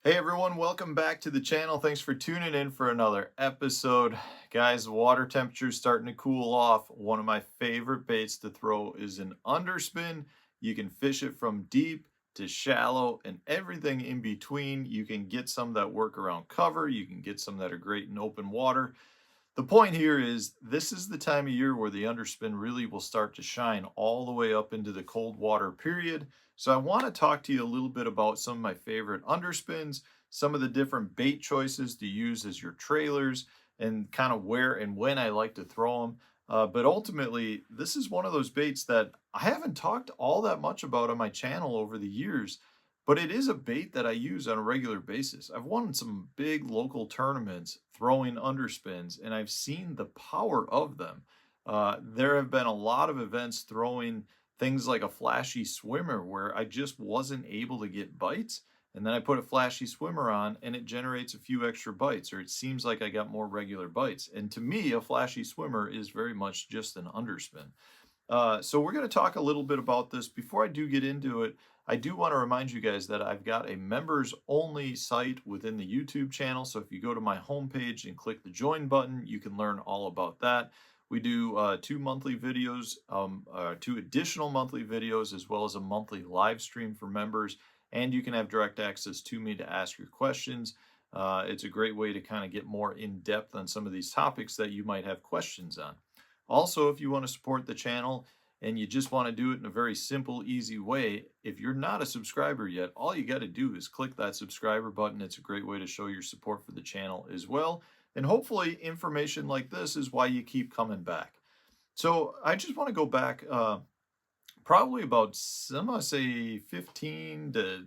Hey everyone, welcome back to the channel. Thanks for tuning in for another episode. Guys, the water temperature is starting to cool off. One of my favorite baits to throw is an underspin. You can fish it from deep to shallow and everything in between. You can get some that work around cover. You can get some that are great in open water. The point here is this is the time of year where the underspin really will start to shine all the way up into the cold water period. So I want to talk to you a little bit about some of my favorite underspins, some of the different bait choices to use as your trailers, and kind of where and when I like to throw them. But ultimately, this is one of those baits that I haven't talked all that much about on my channel over the years, but it is a bait that I use on a regular basis. I've won some big local tournaments throwing underspins, and I've seen the power of them. There have been a lot of events throwing things like a flashy swimmer where I just wasn't able to get bites. And then I put a flashy swimmer on and it generates a few extra bites, or it seems like I got more regular bites. And to me, a flashy swimmer is very much just an underspin. So we're going to talk a little bit about this. Before I do get into it, I do want to remind you guys that I've got a members only site within the YouTube channel. So if you go to my homepage and click the join button, you can learn all about that. We do two monthly videos, two additional monthly videos, as well as a monthly live stream for members. And you can have direct access to me to ask your questions. It's a great way to kind of get more in depth on some of these topics that you might have questions on. Also, if you want to support the channel and you just want to do it in a very simple, easy way, if you're not a subscriber yet, all you got to do is click that subscriber button. It's a great way to show your support for the channel as well. And hopefully information like this is why you keep coming back. So I just want to go back probably about, I'm going to say 15 to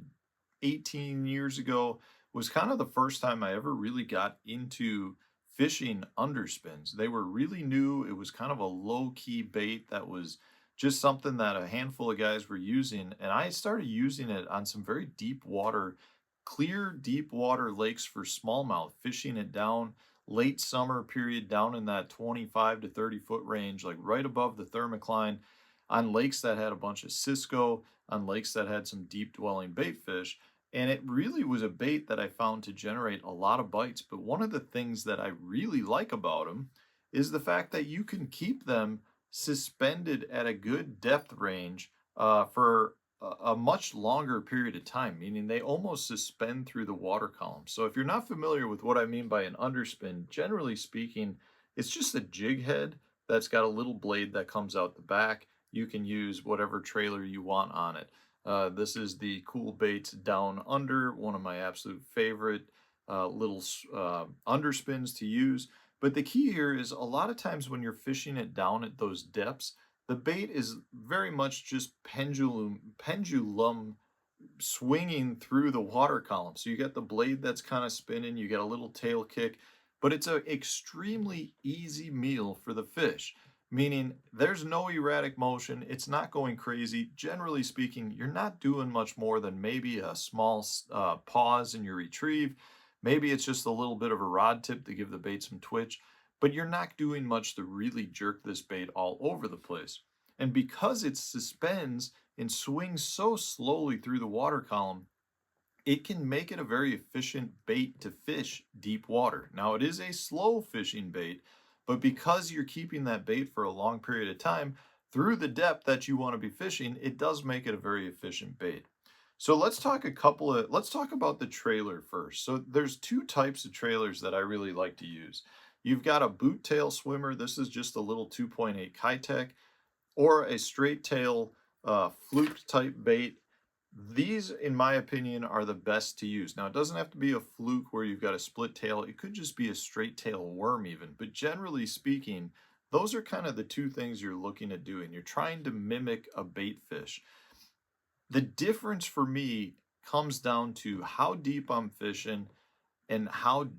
18 years ago was kind of the first time I ever really got into fishing underspins. They were really new. It was kind of a low-key bait that was just something that a handful of guys were using. And I started using it on some very deep water, clear deep water lakes for smallmouth, fishing it down late summer period down in that 25 to 30 foot range, like right above the thermocline on lakes that had a bunch of Cisco, on lakes that had some deep dwelling bait fish. And it really was a bait that I found to generate a lot of bites. But one of the things that I really like about them is the fact that you can keep them suspended at a good depth range for a much longer period of time, meaning they almost suspend through the water column. So if you're not familiar with what I mean by an underspin, generally speaking, it's just a jig head that's got a little blade that comes out the back. You can use whatever trailer you want on it. This is the Cool Baits Down Under, one of my absolute favorite little underspins to use. But the key here is a lot of times when you're fishing it down at those depths, the bait is very much just pendulum swinging through the water column. So you got the blade that's kind of spinning, you get a little tail kick, but it's an extremely easy meal for the fish, meaning there's no erratic motion. It's not going crazy. Generally speaking, you're not doing much more than maybe a small pause in your retrieve. Maybe it's just a little bit of a rod tip to give the bait some twitch, but you're not doing much to really jerk this bait all over the place. And because it suspends and swings so slowly through the water column, it can make it a very efficient bait to fish deep water. Now, it is a slow fishing bait, but because you're keeping that bait for a long period of time through the depth that you want to be fishing, it does make it a very efficient bait. So let's talk about the trailer first. So there's two types of trailers that I really like to use. You've got a boot tail swimmer. This is just a little 2.8 Kitech, or a straight tail fluke type bait. These, in my opinion, are the best to use. Now, it doesn't have to be a fluke where you've got a split tail. It could just be a straight tail worm even. But generally speaking, those are kind of the two things you're looking at doing. You're trying to mimic a bait fish. The difference for me comes down to how deep I'm fishing and how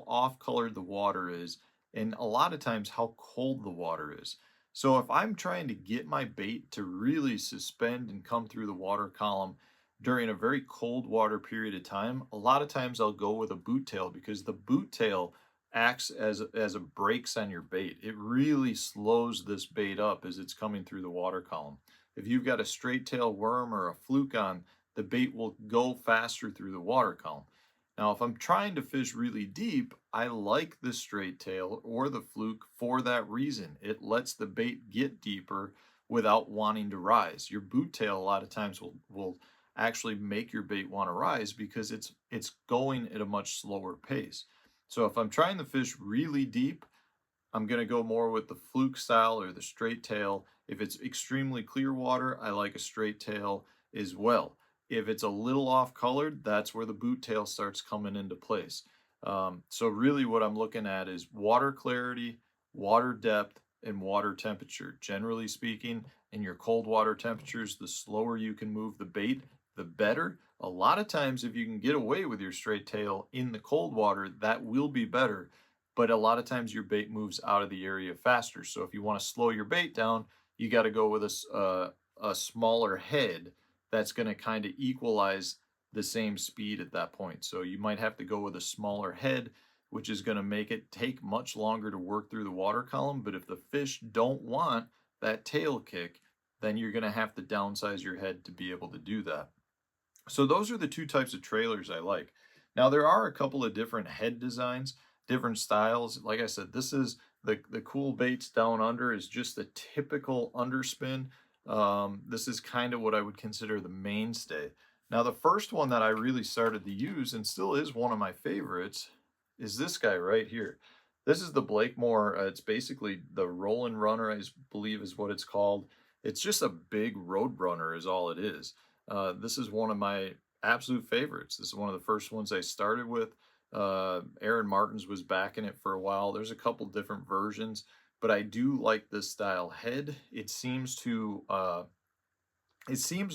off colored the water is, and a lot of times how cold the water is. So if I'm trying to get my bait to really suspend and come through the water column during a very cold water period of time, a lot of times I'll go with a boot tail, because the boot tail acts as a brakes on your bait. It really slows this bait up as it's coming through the water column. If you've got a straight tail worm or a fluke on, the bait will go faster through the water column. Now, if I'm trying to fish really deep, I like the straight tail or the fluke for that reason. It lets the bait get deeper without wanting to rise. Your boot tail a lot of times will actually make your bait want to rise because it's going at a much slower pace. So if I'm trying to fish really deep, I'm going to go more with the fluke style or the straight tail. If it's extremely clear water, I like a straight tail as well. If it's a little off colored, that's where the boot tail starts coming into place. So really what I'm looking at is water clarity, water depth, and water temperature. Generally speaking, in your cold water temperatures, the slower you can move the bait, the better. A lot of times, if you can get away with your straight tail in the cold water, that will be better, but a lot of times your bait moves out of the area faster. So if you want to slow your bait down, you got to go with a smaller head that's going to kind of equalize the same speed at that point. So you might have to go with a smaller head, which is going to make it take much longer to work through the water column. But if the fish don't want that tail kick, then you're going to have to downsize your head to be able to do that. So those are the two types of trailers I like. Now there are a couple of different head designs, different styles. Like I said, this is the cool baits down under is just the typical underspin. This is kind of what I would consider the mainstay. Now the first one that I really started to use and still is one of my favorites is this guy right here. This is the Blakemore. It's basically the Rollin' Runner, I believe is what it's called. It's just a big road runner is all it is. This is one of my absolute favorites. This is one of the first ones I started with. Aaron Martins was backing it for a while. There's a couple different versions, but I do like this style head. It seems to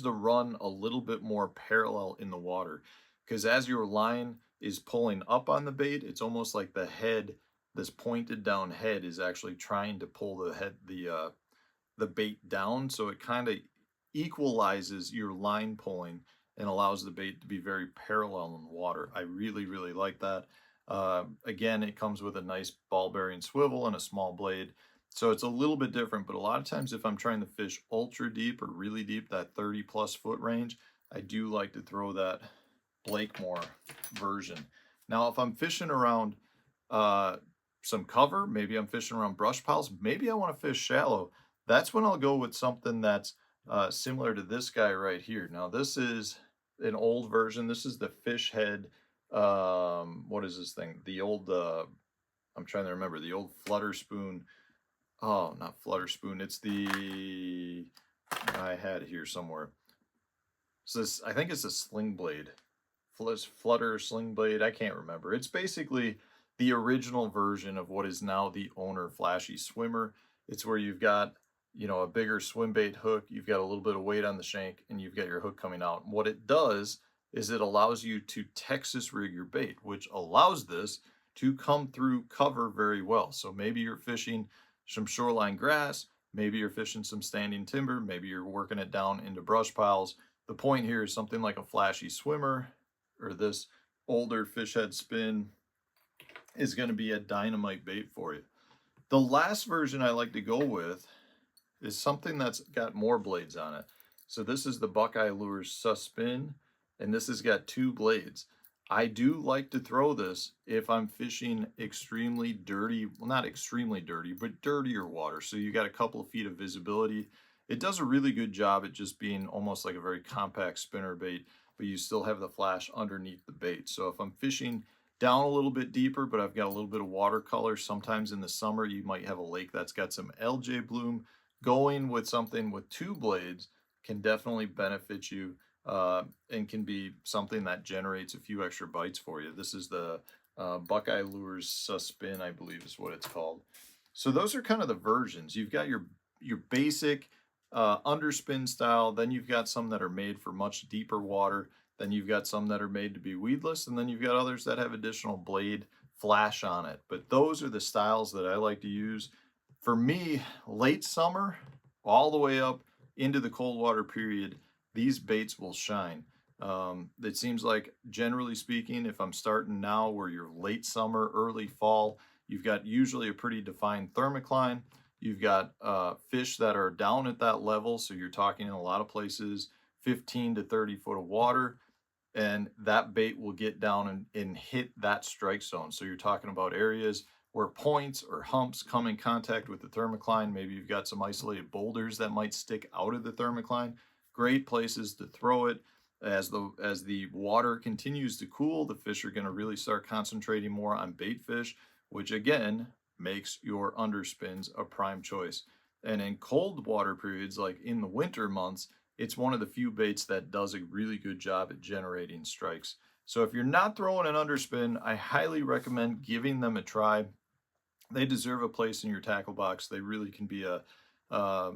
run a little bit more parallel in the water because as your line is pulling up on the bait, it's almost like the head, this pointed down head, is actually trying to pull the bait down. So it kind of equalizes your line pulling and allows the bait to be very parallel in the water. I really, really like that. Again, it comes with a nice ball bearing swivel and a small blade. So it's a little bit different, but a lot of times if I'm trying to fish ultra deep or really deep, that 30+ foot range, I do like to throw that Blakemore version. Now, if I'm fishing around some cover, maybe I'm fishing around brush piles, maybe I want to fish shallow, that's when I'll go with something that's similar to this guy right here. Now, this is an old version. This is the Fishead. What is this thing? The old, I'm trying to remember, the old Flutter Spoon. Oh, not Flutter Spoon. It's the, I had it here somewhere. So this, I think it's a Sling Blade. Flutter Sling Blade. I can't remember. It's basically the original version of what is now the Owner Flashy Swimmer. It's where you've got, you know, a bigger swim bait hook, you've got a little bit of weight on the shank, and you've got your hook coming out. And what it does is it allows you to Texas rig your bait, which allows this to come through cover very well. So maybe you're fishing some shoreline grass, maybe you're fishing some standing timber, maybe you're working it down into brush piles. The point here is something like a Flashy Swimmer or this older Fishead spin is going to be a dynamite bait for you. The last version I like to go with is something that's got more blades on it. So this is the Buckeye Lures Suspin, and this has got 2 blades. I do like to throw this if I'm fishing extremely dirty, well, not extremely dirty, but dirtier water. So you got a couple of feet of visibility. It does a really good job at just being almost like a very compact spinner bait, but you still have the flash underneath the bait. So if I'm fishing down a little bit deeper, but I've got a little bit of watercolor, sometimes in the summer you might have a lake that's got some LJ bloom, going with something with 2 blades can definitely benefit you and can be something that generates a few extra bites for you. This is the Buckeye Lures Suspin, I believe is what it's called. So those are kind of the versions. You've got your basic underspin style, then you've got some that are made for much deeper water, then you've got some that are made to be weedless, and then you've got others that have additional blade flash on it. But those are the styles that I like to use. For me, late summer, all the way up into the cold water period, these baits will shine. It seems like, generally speaking, if I'm starting now where you're late summer, early fall, you've got usually a pretty defined thermocline. You've got fish that are down at that level, so you're talking in a lot of places 15 to 30 foot of water. and that bait will get down and hit that strike zone. So you're talking about areas where points or humps come in contact with the thermocline. Maybe you've got some isolated boulders that might stick out of the thermocline. Great places to throw it. As the water continues to cool, the fish are going to really start concentrating more on bait fish, which again makes your underspins a prime choice. And in cold water periods, like in the winter months, it's one of the few baits that does a really good job at generating strikes. So if you're not throwing an underspin, I highly recommend giving them a try. They deserve a place in your tackle box. They really can be uh,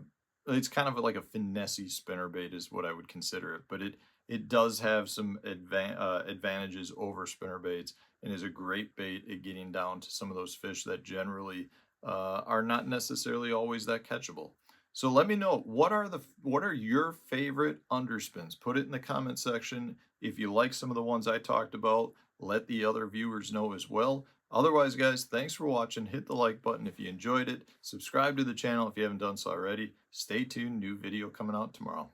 it's kind of like a finessey spinner bait is what I would consider it, but it does have some advantages over spinner baits and is a great bait at getting down to some of those fish that generally are not necessarily always that catchable. So let me know, what are your favorite underspins? Put it in the comment section. If you like some of the ones I talked about, let the other viewers know as well. Otherwise, guys, thanks for watching. Hit the like button if you enjoyed it. Subscribe to the channel if you haven't done so already. Stay tuned, new video coming out tomorrow.